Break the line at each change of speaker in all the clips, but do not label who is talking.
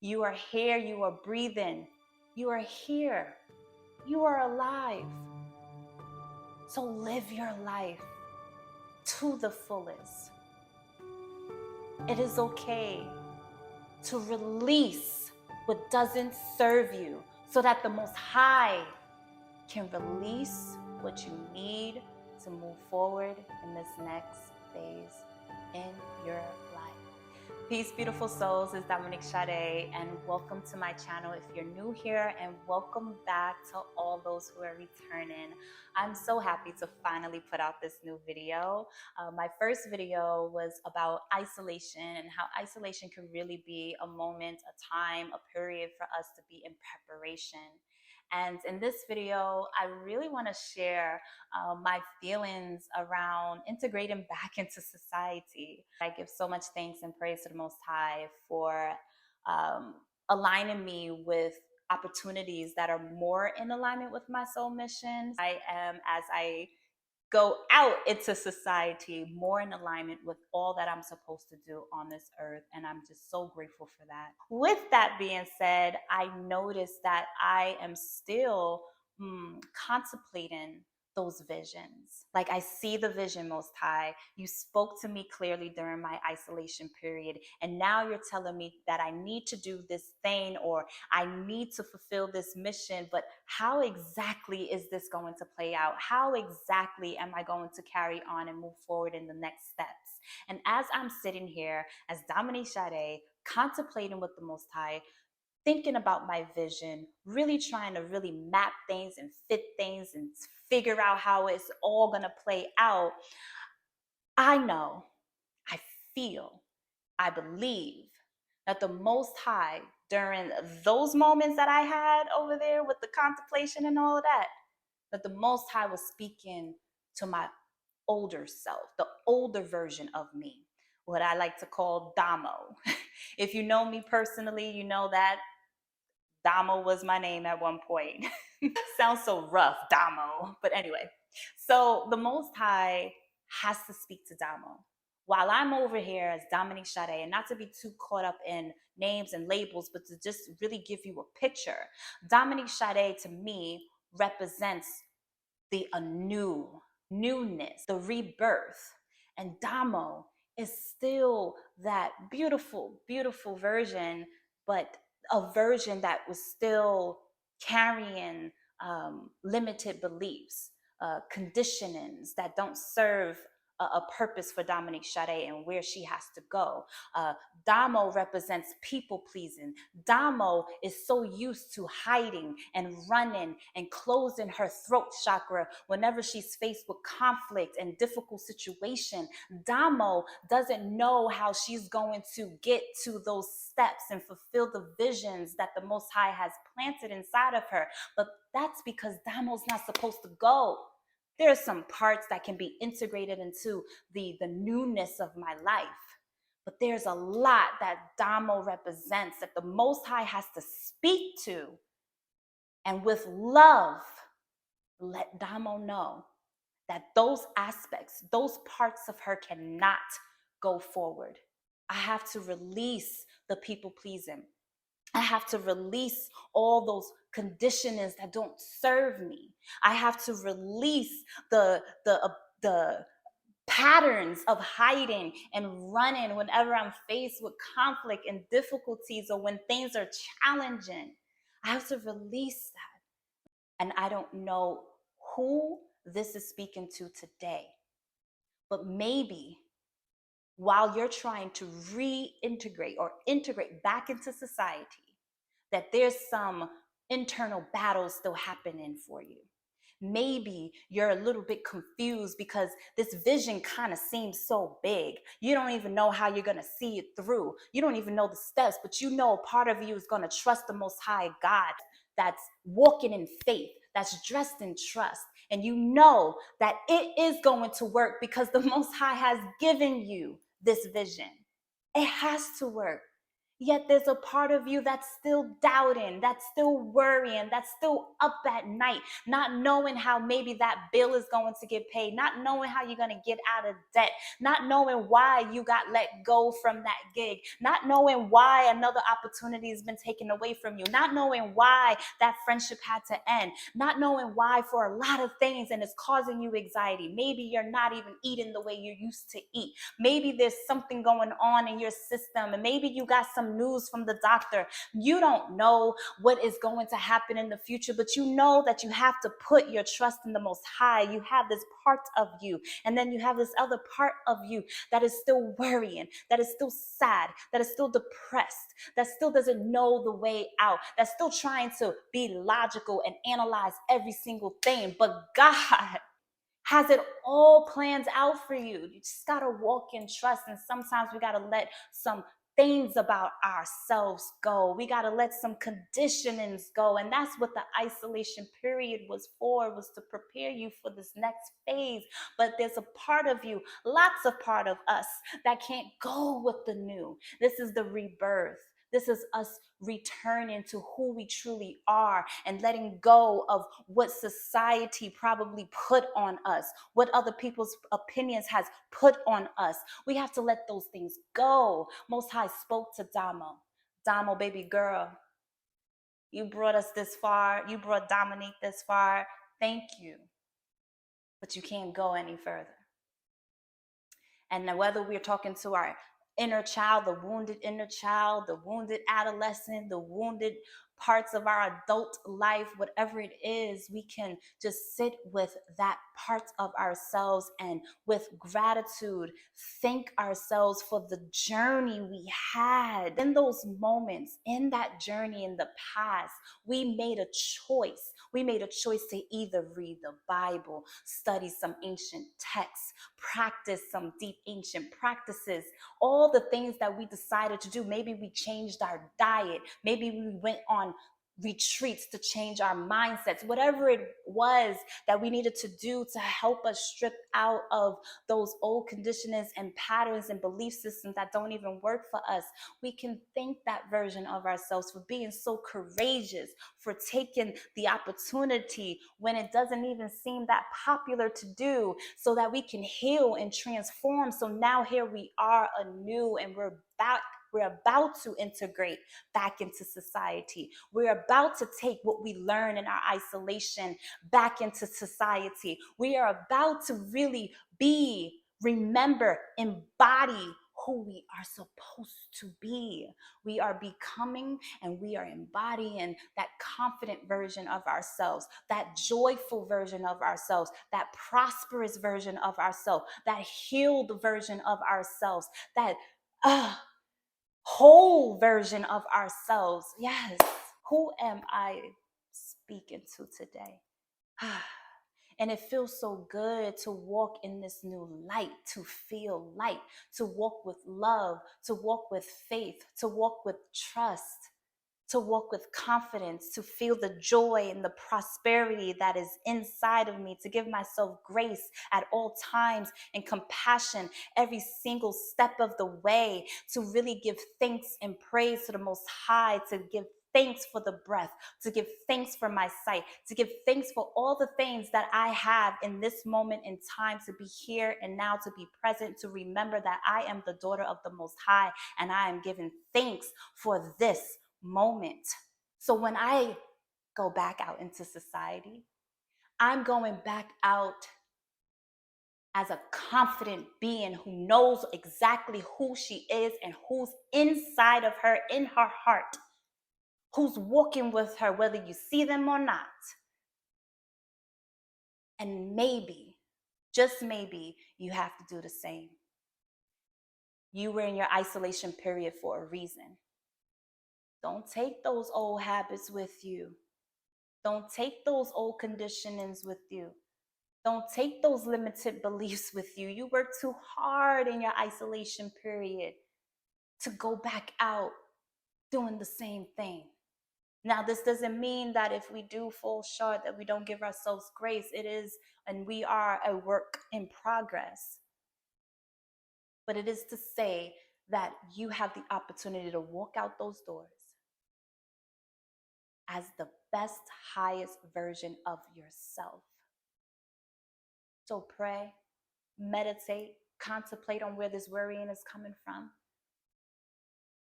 You are here, you are breathing, you are here, you are alive. So live your life to the fullest. It is okay to release what doesn't serve you so that the Most High can release what you need to move forward in this next phase in your life. Peace, beautiful souls. It's Dominique Sade, and welcome to my channel if you're new here, and welcome back to all those who are returning. I'm so happy to finally put out this new video. My first video was about isolation and how isolation can really be a moment, a time, a period for us to be in preparation. And in this video, I really want to share my feelings around integrating back into society. I give so much thanks and praise to the Most High for aligning me with opportunities that are more in alignment with my soul mission. I am, as I go out into society, more in alignment with all that I'm supposed to do on this earth. And I'm just so grateful for that. With that being said, I noticed that I am still contemplating those visions. Like, I see the vision, Most High. You spoke to me clearly during my isolation period. And now you're telling me that I need to do this thing, or I need to fulfill this mission. But how exactly is this going to play out? How exactly am I going to carry on and move forward in the next steps? And as I'm sitting here as Dominique Sade, contemplating with the Most High, thinking about my vision, really trying to really map things and fit things and figure out how it's all going to play out, I know, I feel, I believe that the Most High, during those moments that I had over there with the contemplation and all of that, that the Most High was speaking to my older self, the older version of me, what I like to call Damo. If you know me personally, you know that Damo was my name at one point. Sounds so rough, Damo. But anyway, so the Most High has to speak to Damo. While I'm over here as Dominique Sade, and not to be too caught up in names and labels, but to just really give you a picture, Dominique Sade to me represents the newness, the rebirth. And Damo is still that beautiful, beautiful version, but a version that was still carrying limited beliefs, conditionings that don't serve a purpose for Dominique Sade and where she has to go. Damo represents people pleasing. Damo is so used to hiding and running and closing her throat chakra whenever she's faced with conflict and difficult situation. Damo doesn't know how she's going to get to those steps and fulfill the visions that the Most High has planted inside of her. But that's because Damo's not supposed to go. There are some parts that can be integrated into the newness of my life. But there's a lot that Damo represents that the Most High has to speak to. And with love, let Damo know that those aspects, those parts of her cannot go forward. I have to release the people pleasing. I have to release all those conditionings that don't serve me. I have to release the patterns of hiding and running whenever I'm faced with conflict and difficulties, or when things are challenging. I have to release that. And I don't know who this is speaking to today, but maybe while you're trying to reintegrate or integrate back into society, that there's some internal battles still happening for you. Maybe you're a little bit confused because this vision kind of seems so big. You don't even know how you're going to see it through. You don't even know the steps, but you know part of you is going to trust the Most High God that's walking in faith, that's dressed in trust. And you know that it is going to work because the Most High has given you this vision. It has to work. Yet there's a part of you that's still doubting, that's still worrying, that's still up at night, not knowing how maybe that bill is going to get paid, not knowing how you're going to get out of debt, not knowing why you got let go from that gig, not knowing why another opportunity has been taken away from you, not knowing why that friendship had to end, not knowing why for a lot of things, and it's causing you anxiety. Maybe you're not even eating the way you used to eat. Maybe there's something going on in your system, and maybe you got some news from the doctor. You don't know what is going to happen in the future, but you know that you have to put your trust in the Most High. You have this part of you, and then you have this other part of you that is still worrying, that is still sad, that is still depressed, that still doesn't know the way out, that's still trying to be logical and analyze every single thing. But God has it all planned out for you. You just got to walk in trust. And sometimes we got to let some things about ourselves go. We got to let some conditionings go. And that's what the isolation period was for, was to prepare you for this next phase. But there's a part of you, lots of part of us, that can't go with the new. This is the rebirth. This is us returning to who we truly are and letting go of what society probably put on us, what other people's opinions has put on us. We have to let those things go. Most High spoke to Damo. Damo, baby girl, you brought us this far. You brought Dominique this far. Thank you. But you can't go any further. And whether we're talking to our inner child, the wounded inner child, the wounded adolescent, the wounded parts of our adult life, whatever it is, we can just sit with that part of ourselves and with gratitude thank ourselves for the journey we had. In those moments, in that journey in the past, we made a choice. We made a choice to either read the Bible, study some ancient texts, practice some deep ancient practices, all the things that we decided to do. Maybe we changed our diet. Maybe we went on retreats to change our mindsets, whatever it was that we needed to do to help us strip out of those old conditionings and patterns and belief systems that don't even work for us. We can thank that version of ourselves for being so courageous, for taking the opportunity when it doesn't even seem that popular to do, so that we can heal and transform. So now here we are anew, and we're about to integrate back into society. We're about to take what we learn in our isolation back into society. We are about to really remember, embody who we are supposed to be. We are becoming and we are embodying that confident version of ourselves, that joyful version of ourselves, that prosperous version of ourselves, that healed version of ourselves, that whole version of ourselves. Yes. Who am I speaking to today? And it feels so good to walk in this new light, to feel light, to walk with love, to walk with faith, to walk with trust, to walk with confidence, to feel the joy and the prosperity that is inside of me, to give myself grace at all times and compassion every single step of the way, to really give thanks and praise to the Most High, to give thanks for the breath, to give thanks for my sight, to give thanks for all the things that I have in this moment in time, to be here and now, to be present, to remember that I am the daughter of the Most High and I am giving thanks for this moment. So when I go back out into society, I'm going back out as a confident being who knows exactly who she is and who's inside of her, in her heart, who's walking with her, whether you see them or not. And maybe, just maybe, you have to do the same. You were in your isolation period for a reason. Don't take those old habits with you. Don't take those old conditionings with you. Don't take those limited beliefs with you. You worked too hard in your isolation period to go back out doing the same thing. Now, this doesn't mean that if we do fall short that we don't give ourselves grace. It is, and we are a work in progress. But it is to say that you have the opportunity to walk out those doors as the best, highest version of yourself. So pray, meditate, contemplate on where this worrying is coming from,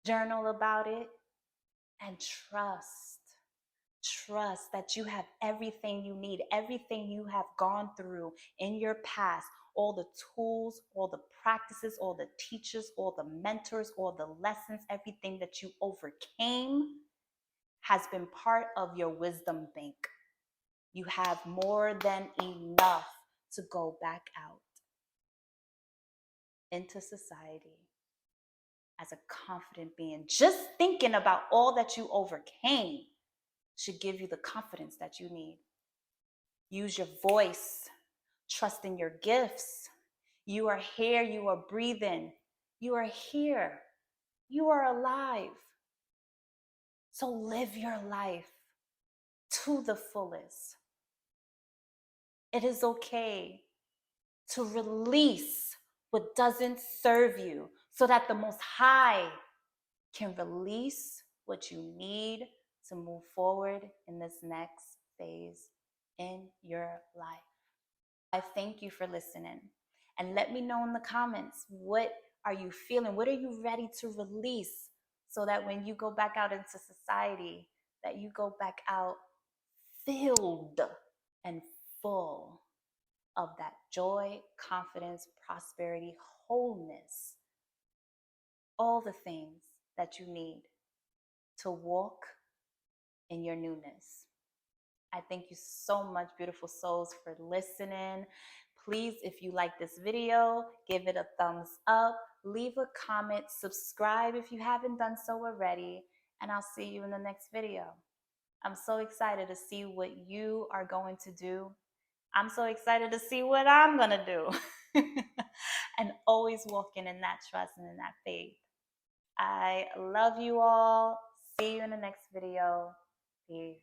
journal about it, and trust that you have everything you need, everything you have gone through in your past, all the tools, all the practices, all the teachers, all the mentors, all the lessons, everything that you overcame has been part of your wisdom bank. You have more than enough to go back out into society as a confident being. Just thinking about all that you overcame should give you the confidence that you need. Use your voice. Trust in your gifts. You are here. You are breathing. You are here. You are alive. So live your life to the fullest. It is okay to release what doesn't serve you so that the Most High can release what you need to move forward in this next phase in your life. I thank you for listening. And let me know in the comments, what are you feeling? What are you ready to release so that when you go back out into society, that you go back out filled and full of that joy, confidence, prosperity, wholeness, all the things that you need to walk in your newness. I thank you so much, beautiful souls, for listening. Please, if you like this video, give it a thumbs up, leave a comment, subscribe if you haven't done so already, and I'll see you in the next video. I'm so excited to see what you are going to do. I'm so excited to see what I'm going to do. And always walking in that trust and in that faith. I love you all. See you in the next video. Peace.